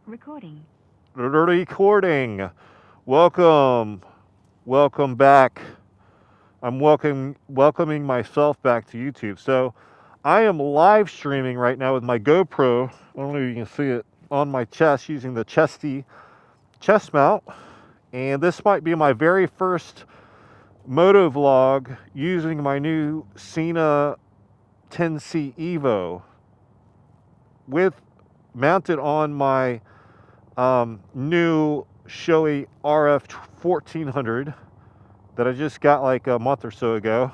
Recording. Recording. Welcome back. I'm welcoming myself back to YouTube. So I am live streaming right now with my GoPro. I don't know if you can see it on my chest using the chesty chest mount. And this might be my very first moto vlog using my new SHOEI 10C Evo with mounted on my new SHOEI RF-1400 that I just got like a month or so ago.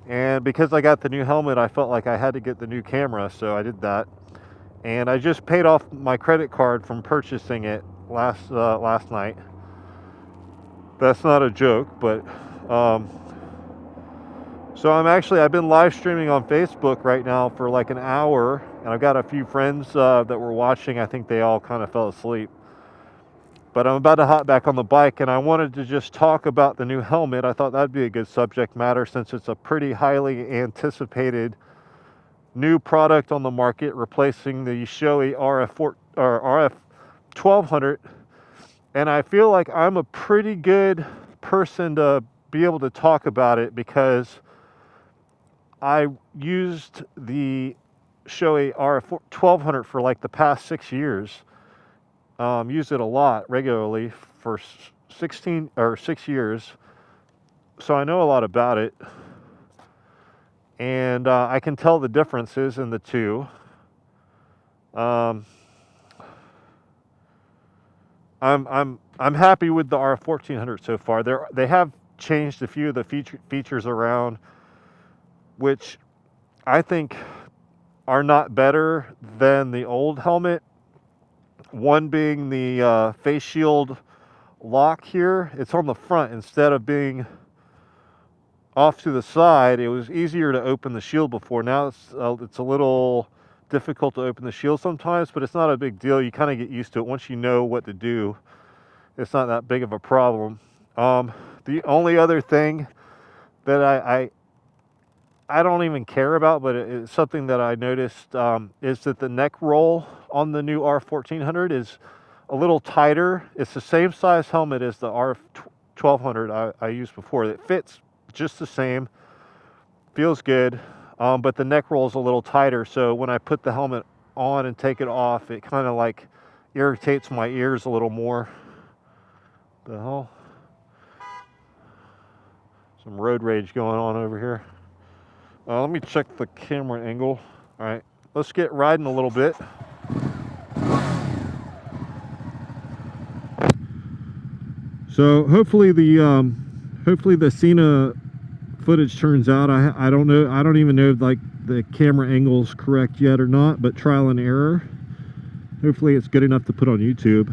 And because I got the new helmet, I felt like I had to get the new camera, so I did that. And I just paid off my credit card from purchasing it last night. That's not a joke, but so I've been live streaming on Facebook right now for like an hour, and I've got a few friends that were watching. I think they all kind of fell asleep. But I'm about to hop back on the bike, and I wanted to just talk about the new helmet. I thought that'd be a good subject matter since it's a pretty highly anticipated new product on the market, replacing the SHOEI RF-1200. And I feel like I'm a pretty good person to be able to talk about it because I used the SHOEI RF-1200 for like the past 6 years. Used it a lot regularly for 6 years. So I know a lot about it. And I can tell the differences in the two. I'm happy with the RF-1400 so far. They have changed a few of the features around, which I think are not better than the old helmet. One being the face shield lock here. It's on the front instead of being off to the side. It was easier to open the shield before. Now it's a little difficult to open the shield sometimes, but it's not a big deal. You kind of get used to it. Once you know what to do, it's not that big of a problem. The only other thing that I don't even care about, but it's something that I noticed, is that the neck roll on the new RF-1400 is a little tighter. It's the same size helmet as the RF-1200 I used before. It fits just the same, feels good, but the neck roll is a little tighter. So when I put the helmet on and take it off, it kind of like irritates my ears a little more. The hell? Some road rage going on over here. Let me check the camera angle. All right, let's get riding a little bit. So hopefully the SHOEI footage turns out. I don't know. I don't even know if like the camera angle's correct yet or not, but trial and error. Hopefully it's good enough to put on YouTube.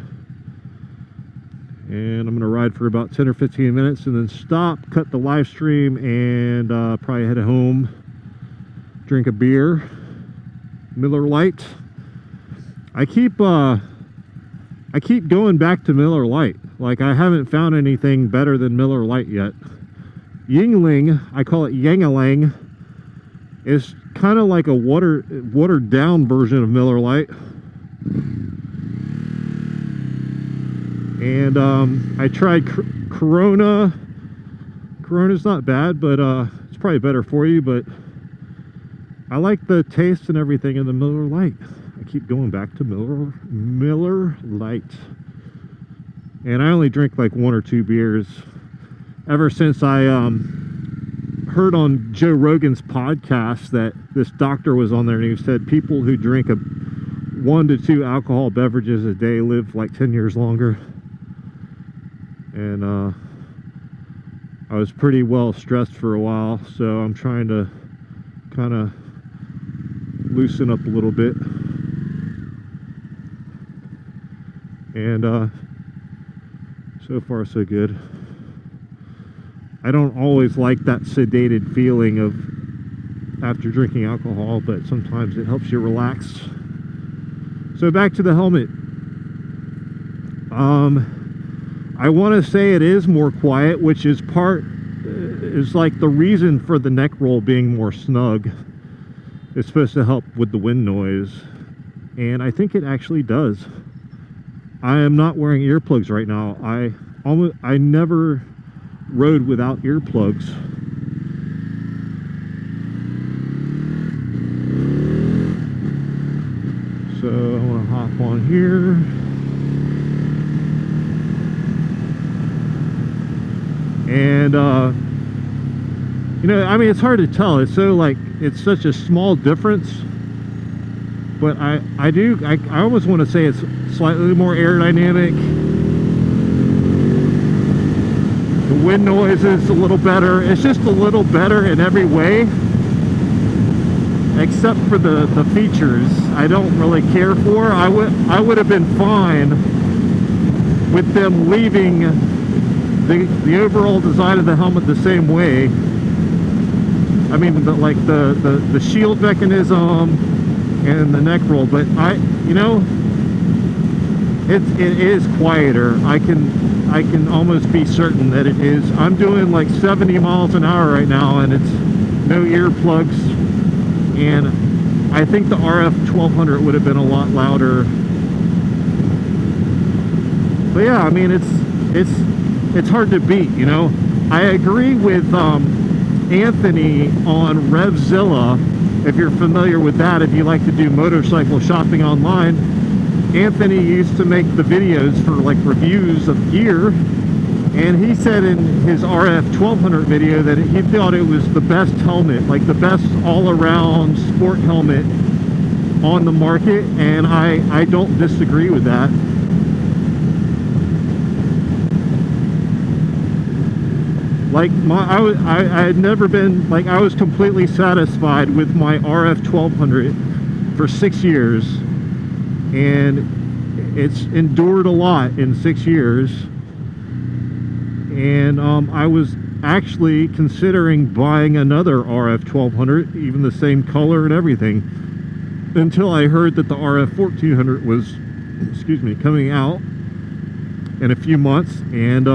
And I'm gonna ride for about 10 or 15 minutes and then stop, cut the live stream, and probably head home, drink a beer, Miller Lite. I keep going back to Miller Lite. Like, I haven't found anything better than Miller Lite yet. Yingling, I call it Yangalang, is kind of like a watered down version of Miller Lite. And I tried Corona. Corona's not bad, but it's probably better for you. But I like the taste and everything of the Miller Lite. I keep going back to Miller Lite. And I only drink like 1 or 2 beers. Ever since I heard on Joe Rogan's podcast that this doctor was on there and he said people who drink 1 to 2 alcohol beverages a day live like 10 years longer. And I was pretty well stressed for a while, so I'm trying to kind of loosen up a little bit. And so far so good. I don't always like that sedated feeling of after drinking alcohol, but sometimes it helps you relax. So back to the helmet. I want to say it is more quiet, which is like the reason for the neck roll being more snug. It's supposed to help with the wind noise. and I think it actually does. I am not wearing earplugs right now. I never rode without earplugs. So I want to hop on here. And you know, I mean, it's hard to tell. It's so like, it's such a small difference. But I almost want to say it's slightly more aerodynamic. The wind noise is a little better. It's just a little better in every way, except for the features I don't really care for. I would have been fine with them leaving the overall design of the helmet the same way. I mean, the shield mechanism and the neck roll, but you know, it is quieter. I can almost be certain that it is. I'm doing like 70 miles an hour right now, and it's no earplugs, and I think the RF-1200 would have been a lot louder. But yeah, I mean, it's hard to beat, you know. I agree with Anthony on RevZilla. If you're familiar with that, if you like to do motorcycle shopping online, Anthony used to make the videos for like reviews of gear, and he said in his RF-1200 video that he thought it was the best helmet, like the best all-around sport helmet on the market, and I don't disagree with that. Like I had never been, like, I was completely satisfied with my RF-1200 for 6 years, and it's endured a lot in 6 years. And I was actually considering buying another RF-1200, even the same color and everything, until I heard that the RF-1400 was, excuse me, coming out in a few months. And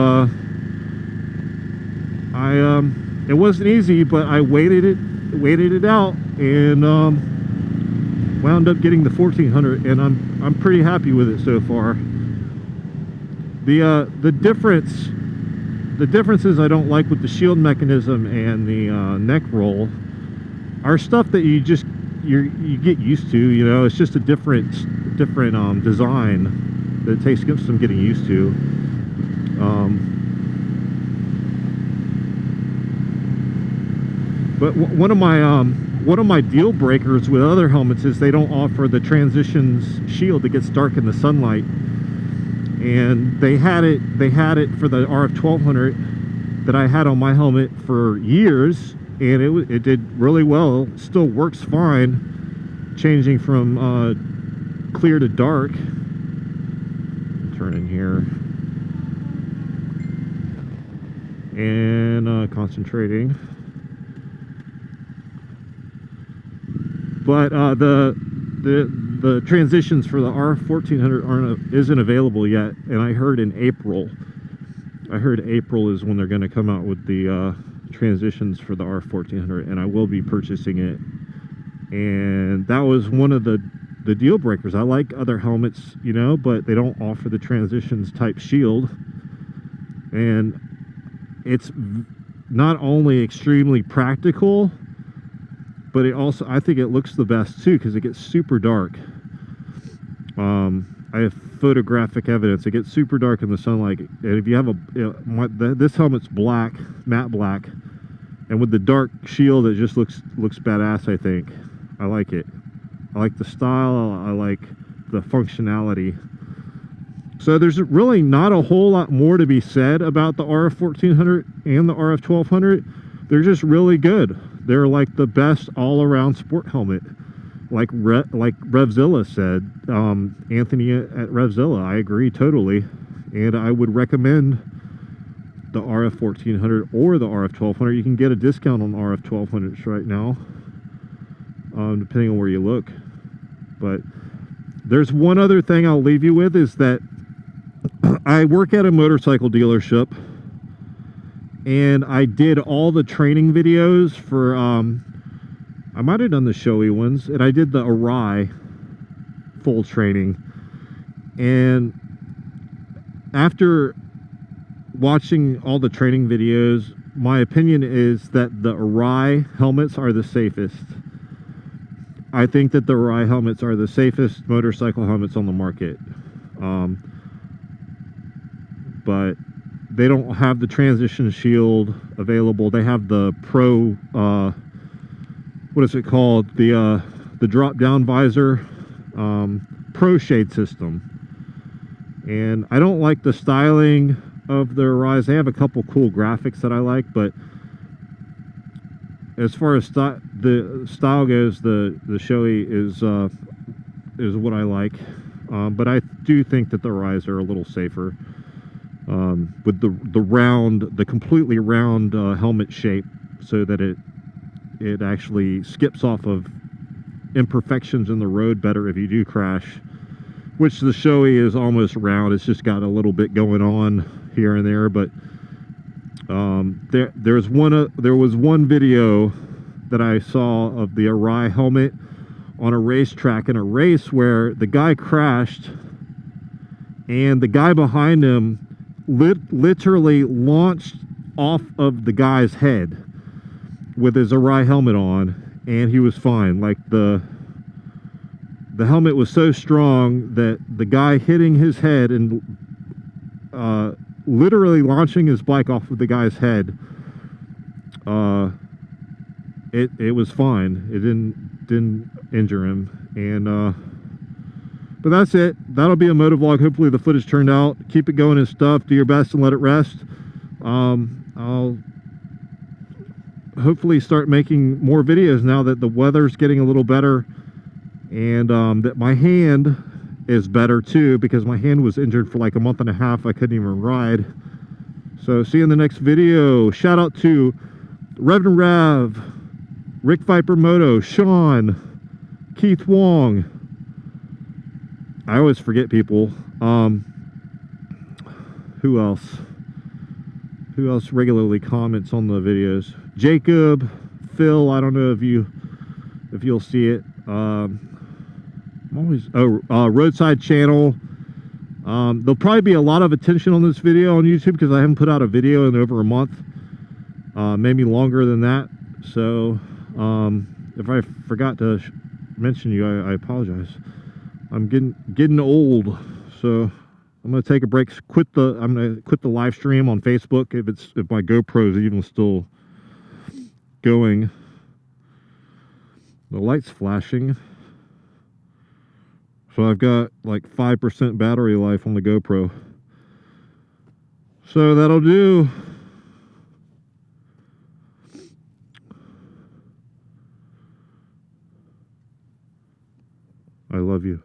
it wasn't easy, but I waited it out, and wound up getting the 1400, and I'm pretty happy with it so far. The differences I don't like with the shield mechanism and the neck roll are stuff that you get used to. You know, it's just a different design that takes some getting used to. But one of my deal breakers with other helmets is they don't offer the transitions shield that gets dark in the sunlight. And they had it for the RF-1200 that I had on my helmet for years, and it did really well. Still works fine, changing from clear to dark. Turn in here and concentrating. But the transitions for the RF-1400 isn't available yet, and I heard in April. I heard April is when they're going to come out with the transitions for the RF-1400, and I will be purchasing it. And that was one of the deal breakers. I like other helmets, you know, but they don't offer the transitions type shield. And it's not only extremely practical, but it also, I think it looks the best too, because it gets super dark. I have photographic evidence. It gets super dark in the sunlight, and if you have this helmet's black, matte black, and with the dark shield, it just looks badass. I think I like it. I like the style. I like the functionality. So there's really not a whole lot more to be said about the RF-1400 and the RF-1200. They're just really good. They're like the best all-around sport helmet, like RevZilla said. Anthony at RevZilla, I agree totally, and I would recommend the RF-1400 or the RF-1200. You can get a discount on RF-1200s right now, depending on where you look. But there's one other thing I'll leave you with, is that I work at a motorcycle dealership, and I did all the training videos for, I might have done the SHOEI ones, and I did the Arai full training. And after watching all the training videos, my opinion is that the RI helmets are the safest. I think that the RI helmets are the safest motorcycle helmets on the market. But they don't have the transition shield available. They have the Pro, what is it called? The drop down visor, Pro shade system. And I don't like the styling of their RIs. They have a couple cool graphics that I like, but as far as the style goes, the SHOEI is what I like. But I do think that the RIs are a little safer, with the completely round helmet shape, so that it actually skips off of imperfections in the road better if you do crash. Which the SHOEI is almost round. It's just got a little bit going on here and there. But there was one video that I saw of the RI helmet on a racetrack in a race where the guy crashed, and the guy behind him literally launched off of the guy's head with his RI helmet on, and he was fine. Like the helmet was so strong that the guy hitting his head and literally launching his bike off of the guy's head, it was fine. It didn't injure him. And but that's it. That'll be a motovlog. Hopefully the footage turned out. Keep it going and stuff. Do your best and let it rest. I'll hopefully start making more videos now that the weather's getting a little better, and that my hand is better too, because my hand was injured for like a month and a half. I couldn't even ride. So see you in the next video. Shout out to Reverend Rav, Rick Viper Moto, Sean, Keith Wong. I always forget people. Who else regularly comments on the videos? Jacob, Phil, I don't know if you'll see it. Roadside Channel. There'll probably be a lot of attention on this video on YouTube because I haven't put out a video in over a month, maybe longer than that. So if I forgot to mention you, I apologize. I'm getting old, so I'm gonna take a break. I'm gonna quit the live stream on Facebook if my GoPro is even still going. The light's flashing. So I've got like 5% battery life on the GoPro. So that'll do. I love you.